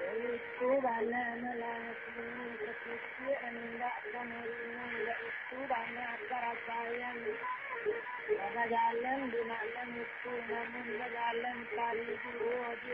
itu bana melati kesuci enggak kemudian enggak itu bana acara sayang pada jalan di malam itu namun jalan tari dulu di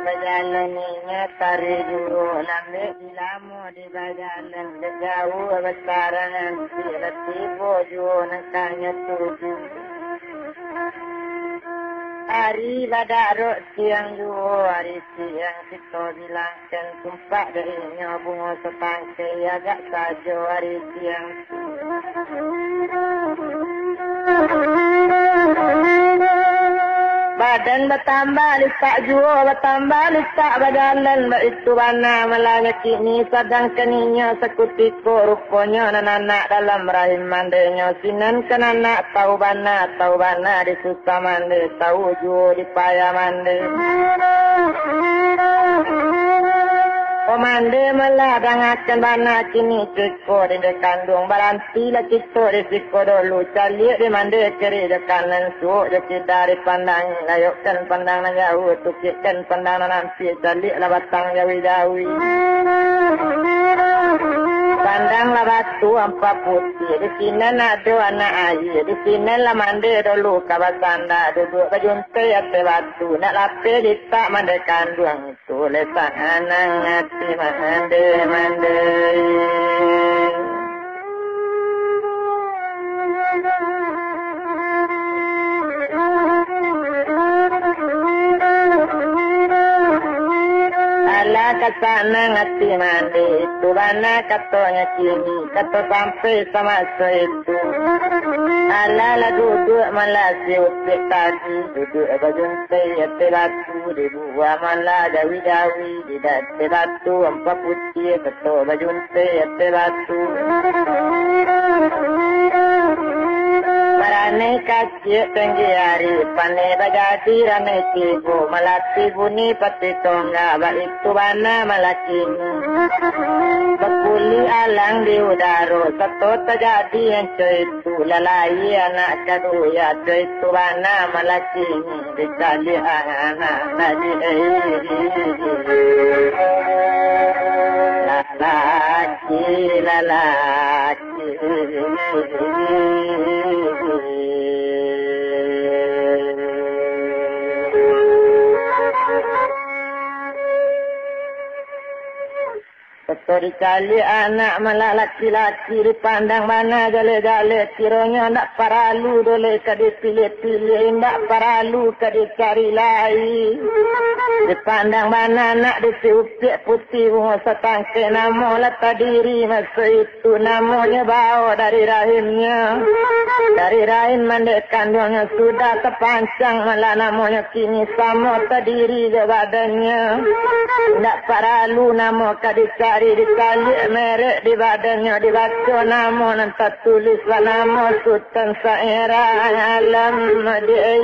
Berjalannya tari dulu lambe ilamu di bajalan jauh besarangan silati bojo nakanya tuju hari badaro siang dua hari siang kita bilangkan tumpak darinya bunga setangkai agak saja hari siang badan bertambah lipat jua bertambah lipat badalan itu bana melanya kini sadang keninya sekutiko rupanya anak-anak dalam rahim mandenya sinan kan anak tahu bana disusah mandi tahu jua dipayah mandi Komande meladang akan bana kini ciko di kandung baranti lah ciko di ciko dulu calik di mandi kiri di kanan suuk jadi dari pandang layukkan pandang na jauh tukikkan pandang na nanti calik lah batang jawi-jawi pandang lah batu ampa putih di sini ada anak air di sini lah mandi dulu kabasanda duduk kejuntai ate batu nak lapis di tak mandi kandung itu letak anak mande ala kasana ngati mande itu bana katonya kini kato sampai sama itu ala la duduk malasi upik tadi duduk bajuntai ate batu di buah malah dawi-dawi di date batu empat putih kato bajuntai ate batu marane kaki tinggi hari pane bajadi rame tibu malati buni pati tongga itu bana malakini bekuli alang di udara satu terjadi yang itu lalai anak kadu ya itu bana malakini dikali anak nadi lalaki Betul dikali anak malah laki-laki dipandang mana jale-jale kiranya nak paralu dole ke dipilih-pilih nak paralu ke dicari lain dipandang mana nak ditiupik putih bunga setangkai nama letak diri masa itu namanya bawa dari rahimnya mandek kandungnya sudah terpancang malah namanya kini sama terdiri di badannya nak paralu nama ke dicari dikali merek di badannya dibaca nama nanti tulislah nama Sultan Saira Alam Madi'i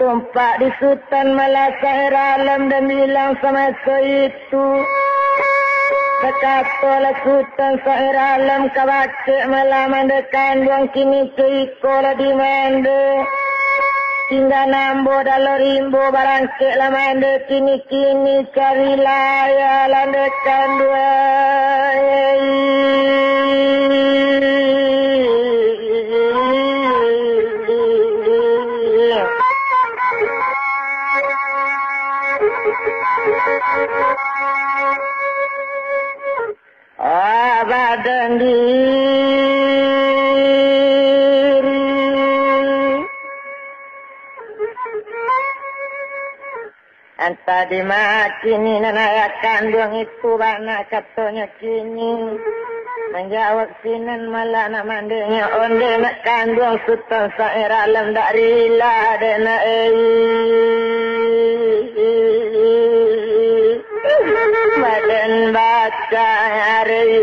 tumpak di Sultan malah Saira Alam dan bilang sama itu Sekatolah Sultan Saira Alam kawacik malah mandekan buang kini keikolah di mande hingga nambo dalam rimbo barangkik lah mande kini cari laya landekan dua badan diri tadi makini naya kandung itu bana katanya kini menjawab sinan malah nak mandenya onde nak kandung sultan sair alam dari lah dena badan baca hari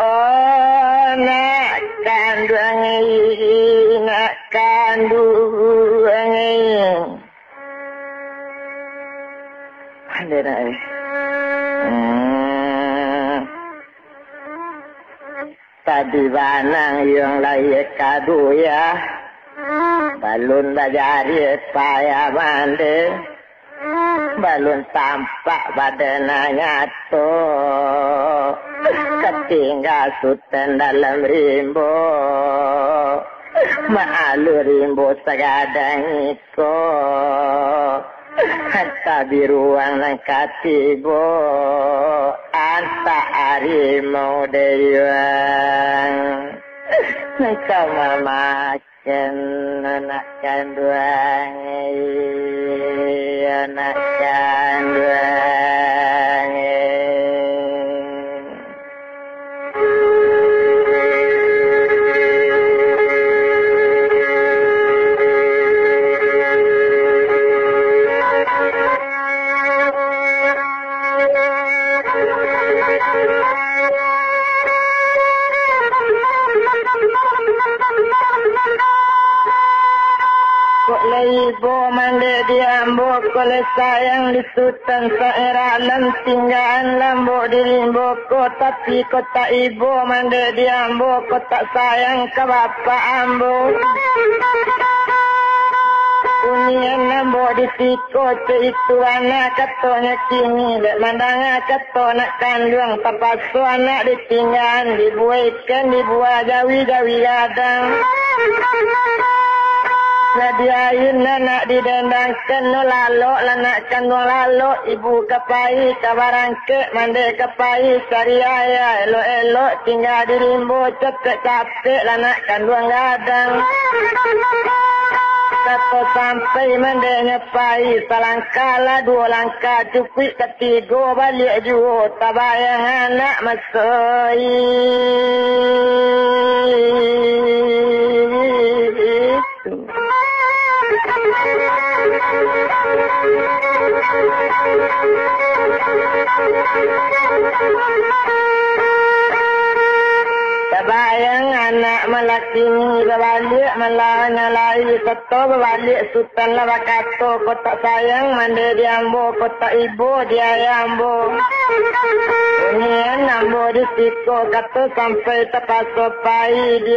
oh nak kandung ada tadi banang yang layak kado ya balon bajari payah mande balon tampak badannya to ketinggal sultan dalam rimbo maalu rimbo segadang iko hatta di ruang nang katibo anta harimau deyang mereka memakan anak kandung anak kandung Ibu mande diambo kole sayang di sultan saera alam tinggalan lambo di limbo kota tapi kota ibu mande diambo kota sayang ke bapak ambo unian lambo di tiko itu anak katonya kini dek mandanga kato nak kandung tapasu anak ditinggalan dibuaikan dibuat jawi-jawi gadang Nadiayin anak didendangkan no lalo lanak kandung lalo ibu kapai kabarangke mande kapai sariaya elo tinggal di limbo capek lanak kandung gadang satu sampai mande nyepai salangkala dua langkah cukup ketiga balik juga tabayang anak masoi Tabayang anak malaki ni berbalik malah nyalai seto berbalik sultan lah kato kota sayang mande diambo kota ibu dia ambo ini ambo di siko kato sampai tepat sopai di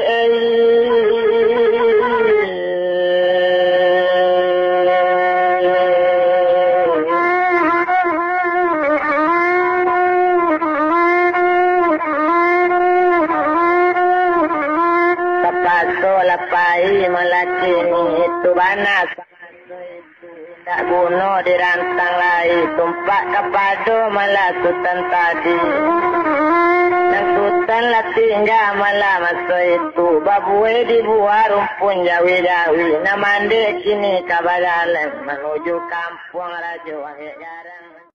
lapai melaki itu banas tak bunuh di rantang lain tumpak kepadu malah sultan tadi dan sultan lah tinggal malah masa itu babue dibuat rumpun jawi-jawi namande kini kabajalan menuju kampung raja wahyak jarang